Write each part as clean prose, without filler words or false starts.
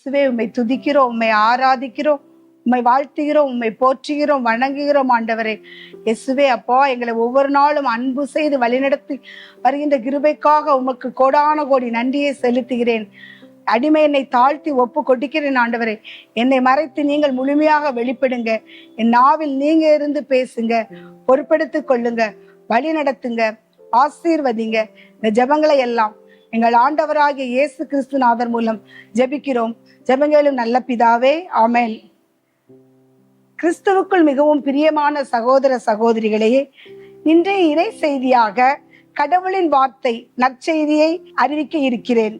இயேசுவே, உம்மை துதிக்கிறோம், உம்மை ஆராதிக்கிறோம், உம்மை வாழ்த்துகிறோம், உம்மை போற்றுகிறோம், வணங்குகிறோம் ஆண்டவரே. இயேசுவே அப்பா, எங்களை ஒவ்வொரு நாளும் அன்பு செய்து வழிநடத்தி வருகின்ற கிருபைக்காக உமக்கு கோடான கோடி நன்றியை செலுத்துகிறேன். அடிமை என்னை தாழ்த்தி ஒப்பு கொடுக்கிறேன் ஆண்டவரே. என்னை மறைத்து நீங்கள் முழுமையாக வெளிப்படுங்க. என் நாவில் நீங்க இருந்து பேசுங்க, பொறுப்பெடுத்துக் கொள்ளுங்க, வழி நடத்துங்க, ஆசீர்வதிங்க. இந்த ஜெபங்களை எல்லாம் எங்கள் ஆண்டவராகிய இயேசு கிறிஸ்துநாதர் மூலம் ஜெபிக்கிறோம். ஜெபங்களும் நல்ல பிதாவே, ஆமென். கிறிஸ்துவுக்குள் மிகவும் பிரியமான சகோதர சகோதரிகளே, இன்றைய இறை செய்தியாக கடவுளின் வார்த்தை நற்செய்தியை அறிவிக்க இருக்கிறேன்.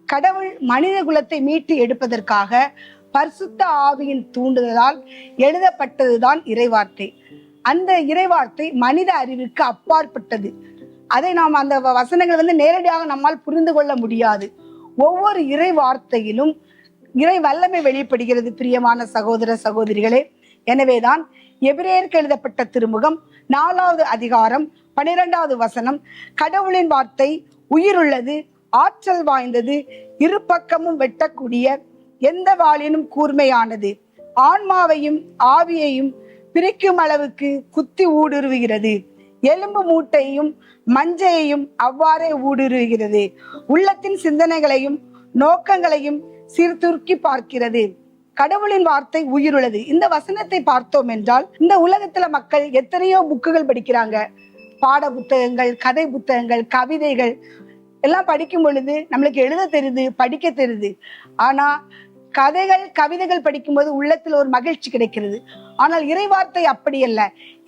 கடவுள் மனித குலத்தை மீட்டு எடுப்பதற்காக பரிசுத்த ஆவியின் தூண்டுதலால் எழுதப்பட்டதுதான் இறைவார்த்தை. அந்த இறைவார்த்தை மனித அறிவுக்கு அப்பாற்பட்டது. அதை நாம் அந்த வசனங்கள் நேரடியாக நம்மால் புரிந்து கொள்ள முடியாது. ஒவ்வொரு இறை வார்த்தையிலும் இறை வல்லமை வெளிப்படுகிறது பிரியமான சகோதர சகோதரிகளே. எனவேதான் எபிரேயருக்கு எழுதப்பட்ட திருமுகம் 4வது அதிகாரம் 12வது வசனம், கடவுளின் வார்த்தை உயிருள்ளது, ஆற்றல் வாய்ந்தது, இரு பக்கமும் வெட்டக்கூடிய, எந்த வாளினும் கூர்மையானது, ஆன்மாவையும் ஆவியையும் பிரிக்கும் அளவுக்கு குத்தி ஊடுருவுகிறது, எலும்பு மூட்டையும் மஞ்சையையும் அவ்வாறே ஊடுருவுகிறது, உள்ளத்தின் சிந்தனைகளையும் நோக்கங்களையும் சீர்தூக்கி பார்க்கிறது. கடவுளின் வார்த்தை உயிருள்ளது. இந்த வசனத்தை பார்த்தோம் என்றால், இந்த உலகத்துல மக்கள் எத்தனையோ புக்குகள் படிக்கிறாங்க. பாட புத்தகங்கள், கதை புத்தகங்கள், கவிதைகள் எல்லாம் படிக்கும் பொழுது நம்மளுக்கு எழுத தெரியுது, படிக்க தெரியுது. ஆனா கதைகள் கவிதைகள் படிக்கும்போது உள்ளத்துல ஒரு மகிழ்ச்சி கிடைக்கிறது. ஆனால் இறைவார்த்தை அப்படி அல்ல.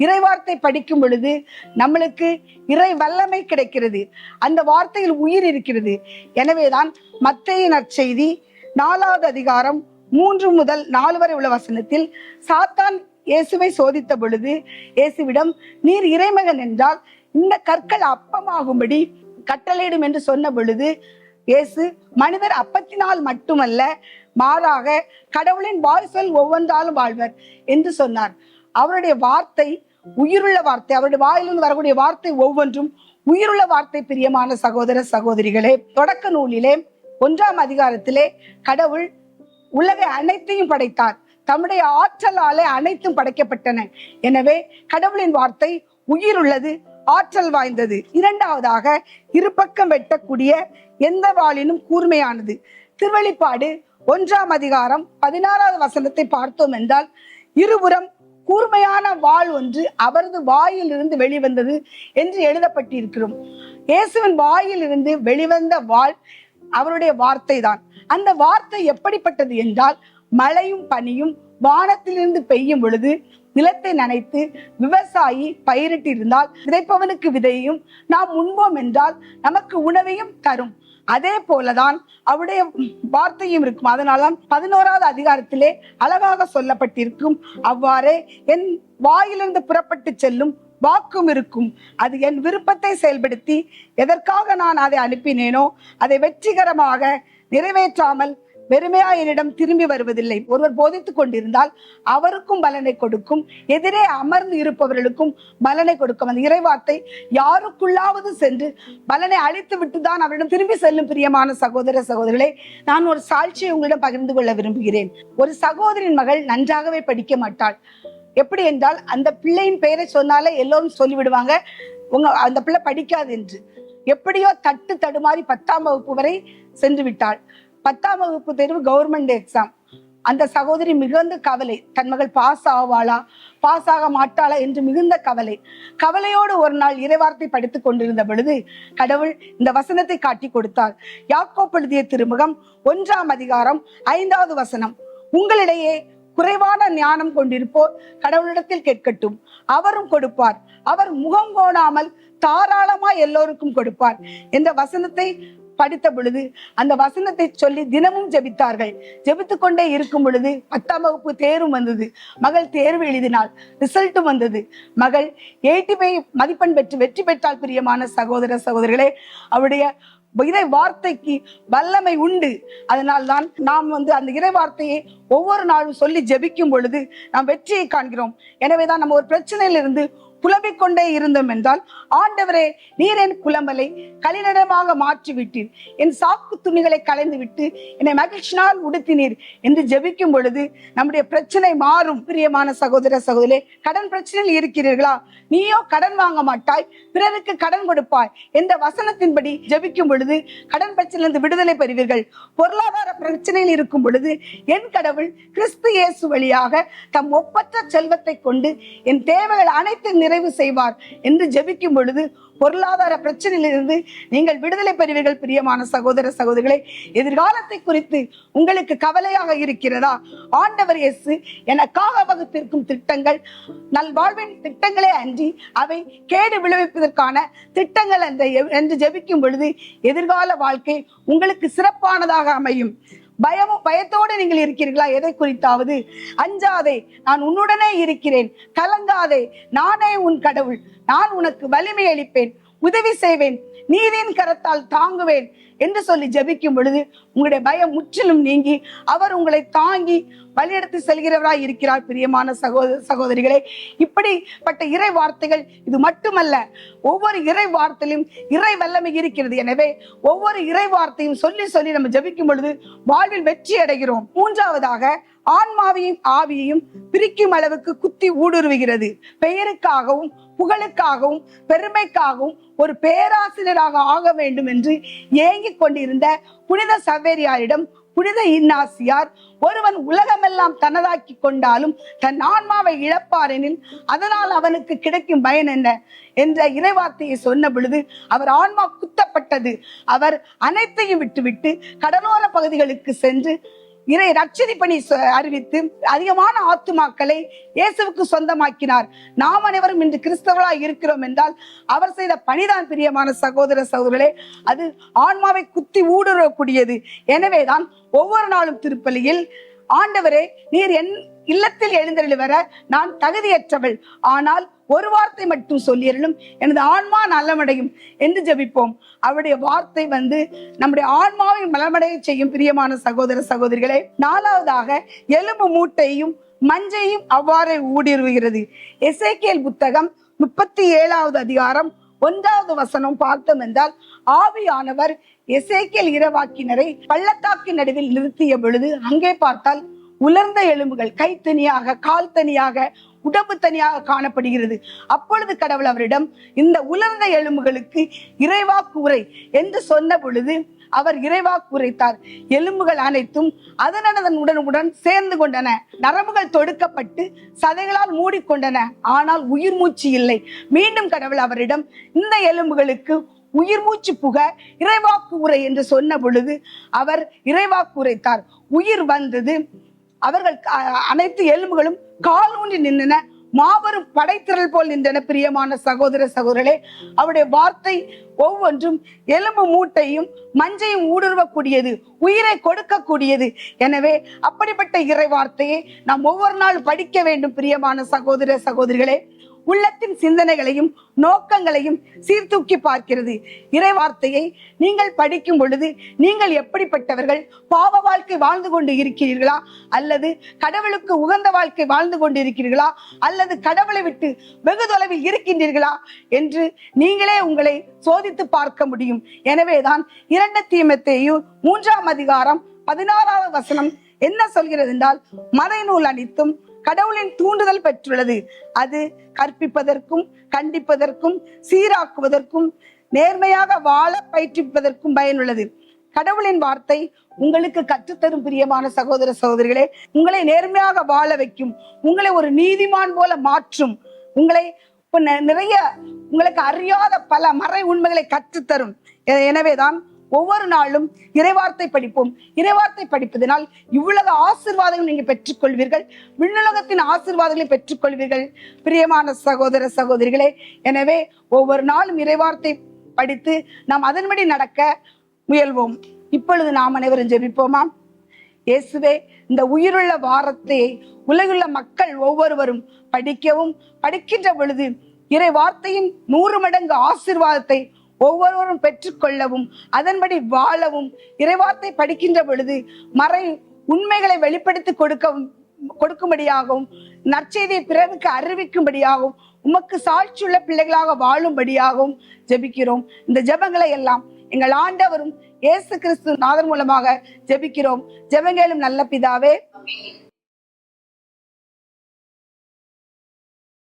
இறைவார்த்தை படிக்கும் பொழுது நம்மளுக்கு இறை வல்லமை கிடைக்கிறது. அந்த வார்த்தையில் உயிர் இருக்கிறது. எனவேதான் மத்தேயு நற்செய்தி 4வது அதிகாரம் 3 முதல் 4 வரை உள்ள வசனத்தில், சாத்தான் இயேசுவை சோதித்த பொழுது இயேசுவிடம், நீர் இறைமகன் என்றால் இந்த கற்கள் அப்பமாகும்படி கட்டளையிடும் என்று சொன்ன பொழுது, இயேசு மனிதர் அப்பத்தினால் மட்டுமல்ல, மாறாக கடவுளின் வாய் சொல் ஒவ்வொன்றாலும் வாழ்வர் என்று சொன்னார். அவருடைய வார்த்தை உயிருள்ள வார்த்தை. அவருடைய வாயிலிருந்து வரக்கூடிய வார்த்தை ஒவ்வொன்றும் உயிருள்ள வார்த்தை. பிரியமான சகோதர சகோதரிகளே, தொடக்க நூலிலே 1ஆம் அதிகாரத்திலே கடவுள் உலகை அனைத்தையும் படைத்தார். தம்முடைய ஆற்றலாலே அனைத்தும் படைக்கப்பட்டன. எனவே கடவுளின் வார்த்தை உயிருள்ளது, ஆற்றல் வாய்ந்தது. 2வதாக இருபக்கம் வெட்டக்கூடிய, எந்த வாளினும் கூர்மையானது. திருவெளிப்பாடு 1ஆம் அதிகாரம் 16வது வசனத்தை பார்த்தோம் என்றால், இருபுறம் கூர்மையான வாள் ஒன்று அவரது வாயில் இருந்து வெளிவந்தது என்று எழுதப்பட்டிருக்கிறோம். இயேசுவின் வாயில் இருந்து வெளிவந்த வாள் அவருடைய வார்த்தை தான். அந்த வார்த்தை எப்படிப்பட்டது என்றால், மழையும் பனியும் வானத்திலிருந்து பெய்யும் பொழுது நிலத்தை நனைத்து விவசாயி பயிரிட்டு இருந்தால் விதைப்பவனுக்கு விதையும் நாம் உண்போம் என்றால் நமக்கு உணவையும் தரும். அதே போலதான் அவருடைய வார்த்தையும் இருக்கும். அதனால்தான் 11வது அதிகாரத்திலே அழகாக சொல்லப்பட்டிருக்கும், அவ்வாறே என் வாயிலிருந்து புறப்பட்டு செல்லும் வாக்கும் இருக்கும், அது என் விருப்பத்தை செயல்படுத்தி எதற்காக நான் அதை அனுப்பினேனோ அதை வெற்றிகரமாக நிறைவேற்றாமல் வெறுமையா என்னிடம் திரும்பி வருவதில்லை. ஒருவர் போதித்துக் கொண்டிருந்தால் அவருக்கும் பலனை கொடுக்கும், எதிரே அமர்ந்து இருப்பவர்களுக்கும் பலனை கொடுக்கும். அந்த இறைவார்த்தை யாருக்குள்ளாவது சென்று பலனை அழித்து விட்டுதான் அவரிடம் திரும்பி செல்லும். பிரியமான சகோதர சகோதரிகளே, நான் ஒரு சாட்சியை உங்களிடம் பகிர்ந்து கொள்ள விரும்புகிறேன். ஒரு சகோதரின் மகள் நன்றாகவே படிக்க மாட்டாள். எப்படி என்றால், அந்த பிள்ளையின் பெயரை சொன்னாலே எல்லோரும் சொல்லிவிடுவாங்க, அந்த பிள்ளை படிக்காது என்று. எப்படியோ தட்டு தடுமாறி 10ஆம் வகுப்பு வரை சென்று விட்டாள். 10ஆம் வகுப்பு தேர்வு கவர்மெண்ட் எக்ஸாம். அந்த சகோதரி மிகுந்த கவலை, தன் மகள் பாஸ் ஆவாளா பாஸ் ஆக மாட்டாளா என்று மிகுந்த கவலையோடு ஒரு நாள் இறைவார்த்தை படித்துக் கொண்டிருந்த பொழுது கடவுள் இந்த வசனத்தை காட்டி கொடுத்தார். யாக்கோபு எழுதிய திருமுகம் 1ஆம் அதிகாரம் 5வது வசனம், உங்களிடையே குறைவான ஞானம் கொண்டிருப்போர் கடவுளிடத்தில் கேட்கட்டும், அவரும் கொடுப்பார், அவர் முகம் கோணாமல் தாராளமாய் எல்லோருக்கும் கொடுப்பார் என்ற வசனத்தை படித்த பொழுது அந்த வசனத்தை சொல்லி தினமும் ஜெபித்தார்கள். ஜெபித்துக் கொண்டே இருக்கும் பொழுது 10ஆம் வகுப்பு தேர்வும் வந்தது. மகள் தேர்வு எழுதினாள், ரிசல்ட்டும் வந்தது. மகள் 85 மதிப்பெண் பெற்று வெற்றி பெற்றால். பிரியமான சகோதர சகோதரிகளே, அவருடைய இறை வார்த்தைக்கு வல்லமை உண்டு. அதனால்தான் நாம் அந்த இறை வார்த்தையை ஒவ்வொரு நாளும் சொல்லி ஜெபிக்கும் பொழுது நாம் வெற்றியை காண்கிறோம். எனவேதான் நம்ம ஒரு பிரச்சனையிலிருந்து புலம்பிக் கொண்டே இருந்தோம் என்றால், ஆண்டவரே நீர் என் புலம்பலை களிநடமாக மாற்றிவிட்டீர், என் சாக்கு துணிகளை களைந்து விட்டு என்னை மகிழ்ச்சினால் உடுத்தினீர் என்று ஜெபிக்கும் பொழுது நம்முடைய பிரச்சனை மாறும். பிரியமான சகோதர சகோதரே, கடன் பிரச்சனையில் இருக்கிறீர்களா? நீயோ கடன் வாங்க மாட்டாய், பிறருக்கு கடன் கொடுப்பாய் என்ற வசனத்தின்படி ஜெபிக்கும் பொழுது கடன் பிரச்சனையிலிருந்து விடுதலை பெறுவீர்கள். பொருளாதார பிரச்சனையில் இருக்கும் பொழுது என் கடவுள் கிறிஸ்து இயேசு வழியாக தம் ஒப்பற்ற செல்வத்தை கொண்டு என் தேவைகள் அனைத்தும் நிறைவு செய்வார் என்று ஜெபிக்கும் பொழுது பொருளாதார பிரச்சனையிலிருந்து நீங்கள் விடுதலை பெறுவீர்கள். பிரியமான சகோதர சகோதரிகளே, எதிர்காலத்தை குறித்து உங்களுக்கு கவலையாக இருக்கிறதா? ஆண்டவர் இயேசு எனக்காக வகுத்திருக்கும் திட்டங்கள் நல்வாழ்வின் திட்டங்களே அன்றி அவை கேடு விளைவிப்பதற்கான திட்டங்கள் என்று ஜெபிக்கும் பொழுது எதிர்கால வாழ்க்கை உங்களுக்கு சிறப்பானதாக அமையும். பயத்தோடு நீங்கள் இருக்கிறீர்களா? எதை குறித்தாவது? அஞ்சாதே, நான் உன்னுடனே இருக்கிறேன், கலங்காதே, நானே உன் கடவுள், நான் உனக்கு வலிமை அளிப்பேன், உதவி செய்வேன், நீதியின் கரத்தால் தாங்குவேன் என்று சொல்லி ஜெபிக்கும் பொழுது உங்களுடைய பயம் முற்றிலும் நீங்கி அவர் உங்களை தாங்கி வழியெடுத்து செல்கிறவராய் இருக்கிறார். பிரியமான சகோதரிகளே, இப்படிப்பட்ட இறை வார்த்தைகள் இது மட்டுமல்ல, ஒவ்வொரு இறை வார்த்தையிலும் இறை வல்லமை இருக்கிறது. எனவே ஒவ்வொரு இறை வார்த்தையும் சொல்லி சொல்லி நம்ம ஜெபிக்கும் பொழுது வாழ்வில் வெற்றி அடைகிறோம். மூன்றாவதாக, ஆன்மாவையும் ஆவியையும் பிரிக்கும் அளவுக்கு குத்தி ஊடுருவுகிறது. பெயருக்காகவும் புகழுக்காகவும் பெருமைக்காகவும் ஒரு பேராசிரியராக ஆக வேண்டும் என்று ஏங்கிக் கொண்டிருந்த புனித சவேரியாரிடம் புனித இன்னாசியார், ஒருவன் உலகமெல்லாம் தனதாக்கி கொண்டாலும் தன் ஆன்மாவை இழப்பாரெனில் அதனால் அவனுக்கு கிடைக்கும் பயன் என்ன என்ற இறைவார்த்தையை சொன்ன பொழுது அவர் ஆன்மா குத்தப்பட்டது. அவர் அனைத்தையும் விட்டுவிட்டு கடலோர பகுதிகளுக்கு சென்று இறை ரட்சணை பணி அறிவித்து அதிகமான ஆத்துமாக்களை இயேசுவுக்கு சொந்தமாக்கினார். நாம் அனைவரும் இன்று கிறிஸ்தவர்களாய் இருக்கிறோம் என்றால் அவர் செய்த பணிதான். பிரியமான சகோதர சகோதரர்களே, அது ஆன்மாவை குத்தி ஊடுருவக்கூடியது. எனவேதான் ஒவ்வொரு நாளும் திருப்பலியில், ஆண்டவரே நீர் என் இல்லத்தில் எழுந்தருளி வர நான் தகுதியற்றவள், ஆனால் ஒரு வார்த்தை மட்டும் சொல்லியருளும், எனது ஆன்மா நலமடையும் என்று ஜெபிப்போம். அவருடைய வார்த்தை நம்முடைய ஆன்மாவை நலமடைய செய்யும். பிரியமான சகோதர சகோதரிகளே, நாலாவதாக, எலும்பு மூட்டையும் மஞ்சையும் அவ்வாறே ஊடுருவுகிறது. எசேக்கியேல் புத்தகம் 37வது அதிகாரம் 1வது வசனம் பார்த்தோம் என்றால், ஆவியானவர் எசேக்கியேல் இறைவாக்கினரை பள்ளத்தாக்கின் நடுவில் நிறுத்திய பொழுது அங்கே பார்த்தால் உலர்ந்த எலும்புகள், கை தனியாக, கால் தனியாக, உடம்பு தனியாக காணப்படுகிறது. அப்பொழுது கடவுள் அவரிடம், இந்த உலர்ந்த எலும்புகளுக்கு இறைவாக்கு உரை என்று சொன்ன பொழுது அவர் இறைவாக்கு உரைத்தார். எலும்புகள் அனைத்தும் அதனதன் உடனுடன் சேர்ந்து கொண்டன, நரம்புகள் தொடுக்கப்பட்டு சதைகளால் மூடிக்கொண்டன, ஆனால் உயிர் மூச்சு இல்லை. மீண்டும் கடவுள் அவரிடம், இந்த எலும்புகளுக்கு உயிர் மூச்சு புக இறைவாக்கு உரை என்று சொன்ன பொழுது அவர் இறைவாக்கு உரைத்தார். உயிர் வந்தது. அவர்கள் அனைத்து எலும்புகளும் கால் ஊன்றி நின்றன, மாபெரும் படைத்திரள் போல் நின்றன. பிரியமான சகோதர சகோதரர்களே, அவருடைய வார்த்தை ஒவ்வொன்றும் எலும்பு மூட்டையும் மஞ்சையும் ஊடுருவக்கூடியது, உயிரை கொடுக்கக்கூடியது. எனவே அப்படிப்பட்ட இறை வார்த்தையை நாம் ஒவ்வொரு நாள் படிக்க வேண்டும். பிரியமான சகோதர சகோதரிகளே, உள்ளத்தின் சிந்தனைகளையும் நோக்கங்களையும் சீர்தூக்கி பார்க்கிறது. இறை வார்த்தையை நீங்கள் படிக்கும் பொழுது நீங்கள் எப்படிப்பட்டவர்கள்? பாவ வாழ்க்கை வாழ்ந்து கொண்டு இருக்கிறீர்களா, அல்லது கடவுளுக்கு உகந்த வாழ்க்கை வாழ்ந்து கொண்டு இருக்கிறீர்களா, அல்லது கடவுளை விட்டு வெகு தொலைவில் இருக்கின்றீர்களா என்று நீங்களே உங்களை சோதித்து பார்க்க முடியும். எனவேதான் 2 தீமோத்தேயு 3ஆம் அதிகாரம் 16வது வசனம் என்ன சொல்கிறது என்றால், மறைநூல் அனைத்தும் கடவுளின் தூண்டுதல் பெற்றுள்ளது, அது கற்பிப்பதற்கும் கண்டிப்பதற்கும் சீராக்குவதற்கும் நேர்மையாக வாழ பயிற்றுவிப்பதற்கும் பயனுள்ளது. கடவுளின் வார்த்தை உங்களுக்கு கற்றுத்தரும். பிரியமான சகோதர சகோதரிகளே, உங்களை நேர்மையாக வாழ வைக்கும், உங்களை ஒரு நீதிமான் போல மாற்றும், உங்களை நிறைய உங்களுக்கு அறியாத பல மறை உண்மைகளை கற்றுத்தரும். எனவேதான் ஒவ்வொரு நாளும் இறைவார்த்தை படிப்போம். இறைவார்த்தை படிப்பதனால் இவ்வளவு ஆசீர்வாதங்கள் நீங்க பெற்றுக்கொள்வீர்கள், விண்ணுலகத்தின் ஆசீர்வாதங்களை பெற்றுக்கொள்வீர்கள். பிரியமான சகோதர சகோதரிகளே, எனவே ஒவ்வொரு நாளும் இறைவார்த்தை படித்து நாம் அதன்படி நடக்க முயல்வோம். இப்பொழுது நாம் அனைவரும் ஜெபிப்போமா? இயேசுவே, இந்த உயிருள்ள வார்த்தையை உலகுள்ள மக்கள் ஒவ்வொருவரும் படிக்கவும், படிக்கின்ற பொழுது இறை வார்த்தையின் 100 மடங்கு ஆசீர்வாதத்தை ஒவ்வொருவரும் பெற்றுக்கொள்ளவும், அதன்படி வாழவும், இறைவார்த்தை படிக்கின்ற பொழுது மறை உண்மைகளை வெளிப்படுத்தி கொடுக்கும்படியாகவும், நற்செய்தியை பிறருக்கு அறிவிக்கும்படியாகவும் உமக்கு சாட்சியுள்ள பிள்ளைகளாக வாழும்படியாகவும் ஜெபிக்கிறோம். இந்த ஜெபங்களை எல்லாம் எங்கள் ஆண்டவரும் இயேசு கிறிஸ்து நாதர் மூலமாக ஜெபிக்கிறோம். ஜெபங்களும் நல்ல பிதாவே.